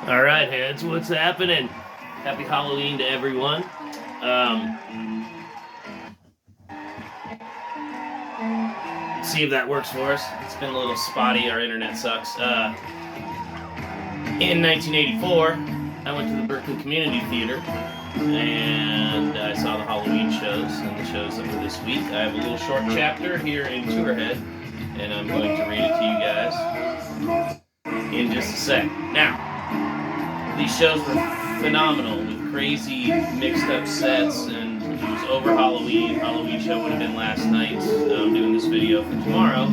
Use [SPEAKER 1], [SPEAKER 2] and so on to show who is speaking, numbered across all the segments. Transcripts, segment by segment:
[SPEAKER 1] All right, heads, what's happening? Happy Halloween to everyone. See if that works for us. It's been a little spotty. Our internet sucks. In 1984, I went to the Berkeley Community Theater, and I saw the Halloween shows and the shows up for this week. I have a little short chapter here in Tourhead, and I'm going to read it to you guys in just a sec. Now, these shows were phenomenal with crazy mixed up sets, and it was over Halloween. Halloween show would have been last night. I'm doing this video for tomorrow.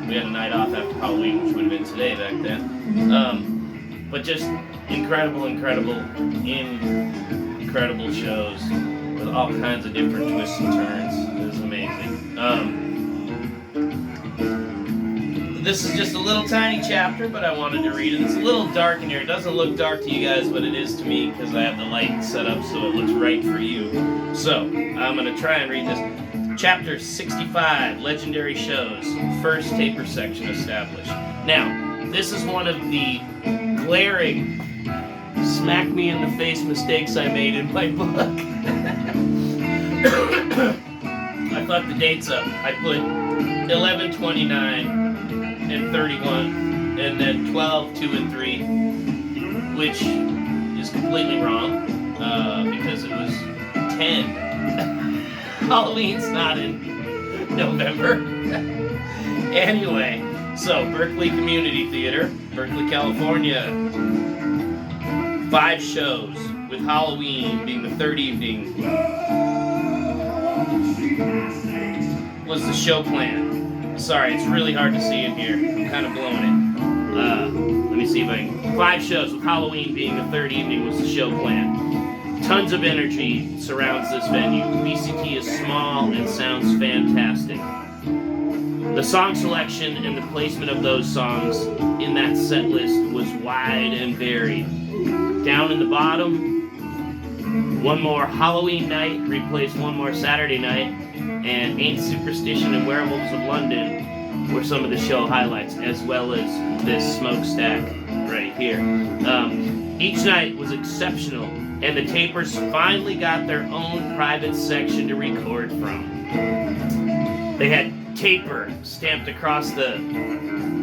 [SPEAKER 1] We had a night off after Halloween, which would have been today back then. But just incredible shows with all kinds of different twists and turns. It was amazing. This is just a little tiny chapter, but I wanted to read it. It's a little dark in here. It doesn't look dark to you guys, but it is to me because I have the light set up so it looks right for you. So, I'm going to try and read this. Chapter 65, Legendary Shows, first TAPER section established. Now, this is one of the glaring smack me in the face mistakes I made in my book. I fucked the dates up. I put 11/29 and 31, and then 12, 2, and 3, which is completely wrong, because it was 10. Halloween's not in November. Anyway, so Berkeley Community Theater, Berkeley, California. 5 shows, with Halloween being the third evening, was the show plan. Sorry, it's really hard to see in here. I'm kind of blowing it. Let me see if I can. 5 shows, with Halloween being the third evening, was the show plan. Tons of energy surrounds this venue. BCT is small and sounds fantastic. The song selection and the placement of those songs in that set list was wide and varied. Down in the bottom, one more Halloween night replaced one more Saturday night, and Ain't Superstition and Werewolves of London were some of the show highlights, as well as this smokestack right here. Each night was exceptional, and the Tapers finally got their own private section to record from. They had TAPER stamped across the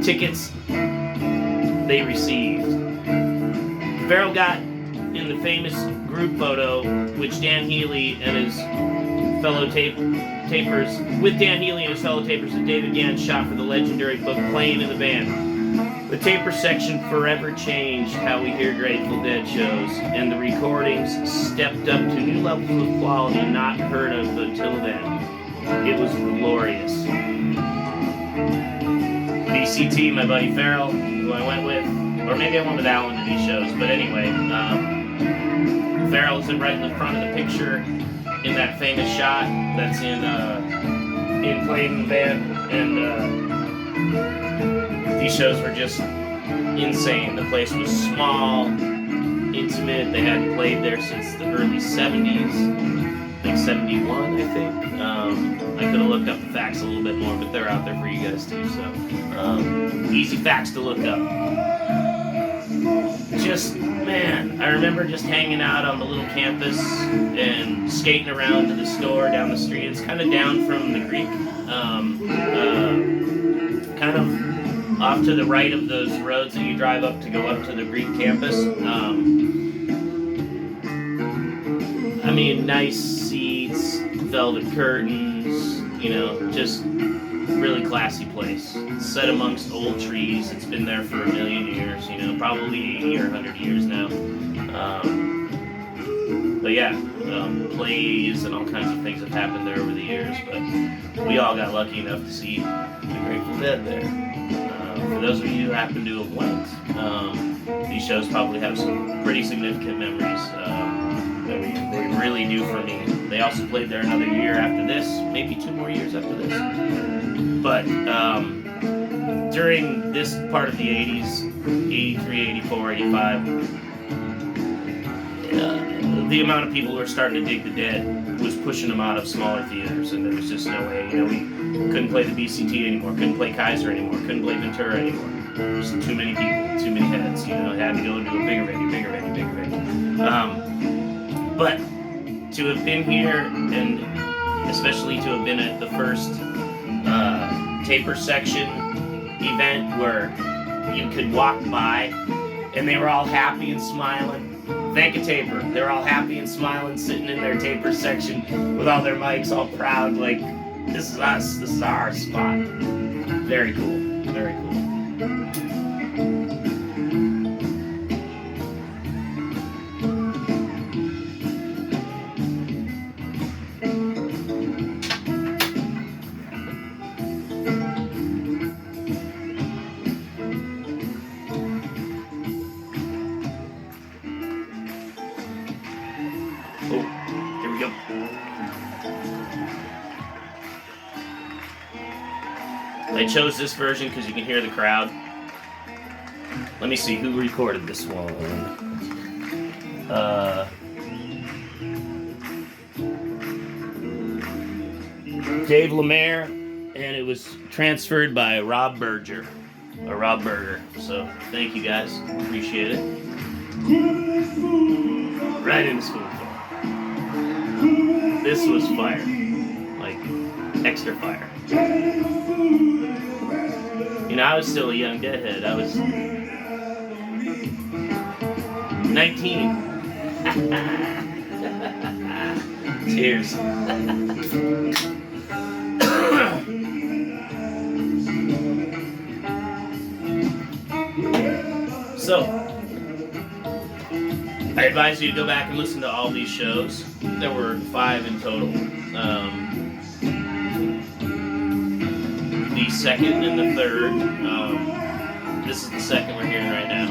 [SPEAKER 1] tickets they received. Farrell got in the famous group photo, which Dan Healy and his fellow Tapers, with Dan Healy and his fellow Tapers and David Gann shot for the legendary book Playing in the Band. The TAPER section forever changed how we hear Grateful Dead shows, and the recordings stepped up to new levels of quality not heard of until then. It was glorious. BCT, my buddy Farrell, who I went with, or maybe I went with Alan to these shows, but anyway, Farrell's right in the front of the picture in that famous shot that's in Playing in the Band, and these shows were just insane. The place was small, intimate. They hadn't played there since the early 70s, like 71, I think. I could have looked up the facts a little bit more, but they're out there for you guys too, so easy facts to look up. Just, man, I remember just hanging out on the little campus and skating around to the store down the street. It's kind of down from the creek, kind of off to the right of those roads that you drive up to go up to the Greek campus. I mean, nice seats, velvet curtains, you know, just really classy place. It's set amongst old trees. It's been there for a million years, you know, probably 80 or 100 years now. But yeah, plays and all kinds of things have happened there over the years, but we all got lucky enough to see the Grateful Dead there. For those of you who happen to have went, these shows probably have some pretty significant memories that they really do for me. They also played there another year after this, maybe 2 more years after this. But during this part of the 80s, 83, 84, 85, the amount of people who were starting to dig the Dead was pushing them out of smaller theaters, and there was just no way. You know, we couldn't play the BCT anymore, couldn't play Kaiser anymore, couldn't play Ventura anymore. There's too many people, too many heads. You know, it had to go into a bigger venue. But to have been here, and especially to have been at the first TAPER section event where you could walk by and they were all happy and smiling. Thank you, TAPER. They were all happy and smiling, sitting in their TAPER section with all their mics, all proud, like, this is us, this is our spot. Very cool, very cool. I chose this version because you can hear the crowd. Let me see who recorded this one. Dave Lamarre, and it was transferred by Rob Berger. So thank you guys. Appreciate it. Right in the spoonful. This was fire. Like, extra fire. You know, I was still a young deadhead. I was 19. Cheers. So, I advise you to go back and listen to all these shows. There were 5 in total. The second and the third. This is the second we're hearing right now.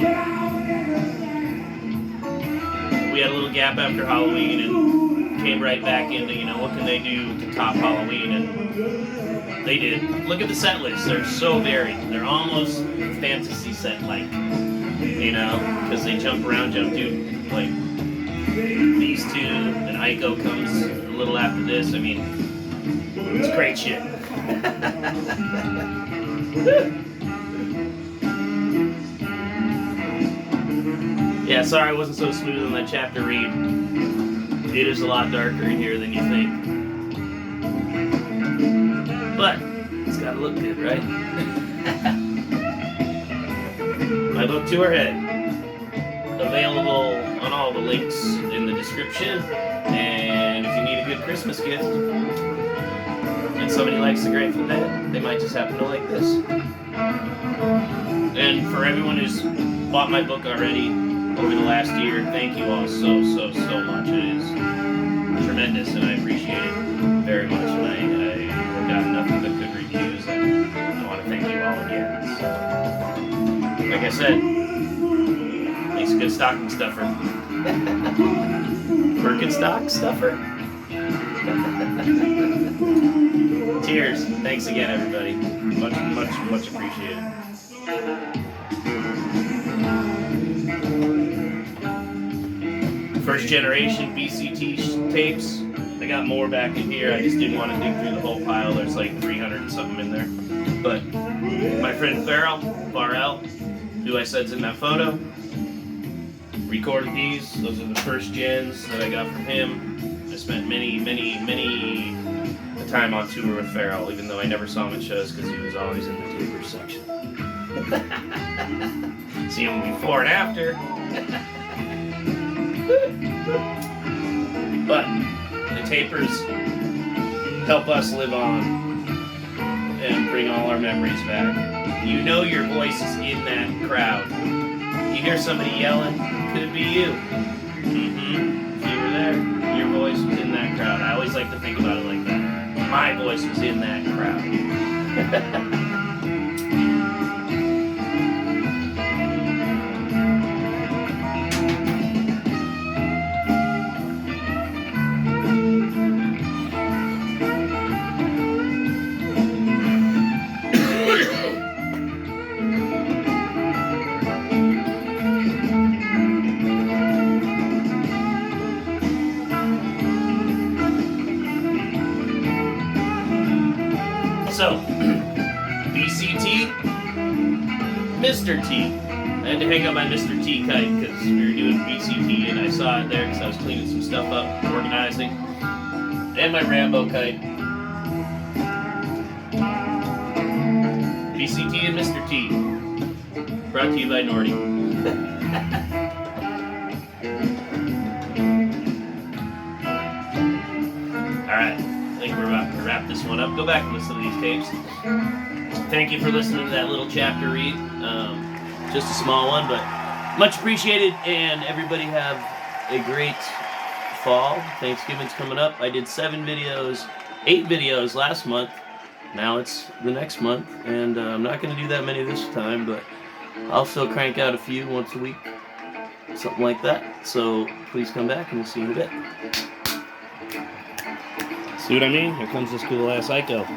[SPEAKER 1] We had a little gap after Halloween and came right back into, you know, what can they do to top Halloween? And they did. Look at the set lists. They're so varied. They're almost fantasy set-like, you know, because they jump around, dude, like these two, and Aiko comes a little after this. I mean, it's great shit. Yeah, sorry I wasn't so smooth on that chapter read. It is a lot darker in here than you think. But it's gotta look good, right? My book tour head. Available on all the links in the description. And if you need a good Christmas gift, and somebody likes the Grateful Dead, they might just happen to like this. And for everyone who's bought my book already over the last year, thank you all so much. It is tremendous, and I appreciate it very much. And I've gotten nothing but good reviews, and I want to thank you all again. So, like I said, makes a good stocking stuffer. Birkenstock stuffer? Cheers. Thanks again, everybody. Much appreciated. First generation BCT tapes. I got more back in here. I just didn't want to dig through the whole pile. There's like 300 and something in there. But my friend Farrell, who I said's in that photo, recorded these. Those are the first gens that I got from him. I spent many a time on tour with Farrell, even though I never saw him at shows because he was always in the TAPER section. See him before and after. But the TAPERs help us live on and bring all our memories back. You know your voice is in that crowd. You hear somebody yelling, could it be you? If you were there, your voice was in that crowd. I always like to think about it like that. My voice was in that crowd. So, BCT, Mr. T. I had to hang up my Mr. T kite because we were doing BCT and I saw it there because I was cleaning some stuff up, organizing. And my Rambo kite. BCT and Mr. T. Brought to you by Nordy. Alright, I think we're about to wrap this one up. Go back and listen to these tapes. Thank you for listening to that little chapter read. Just a small one, but much appreciated, and everybody have a great fall. Thanksgiving's coming up. I did 8 videos last month. Now it's the next month, and I'm not going to do that many this time, but I'll still crank out a few once a week, something like that. So please come back, and we'll see you in a bit. See what I mean? Here comes this cool ass Ico.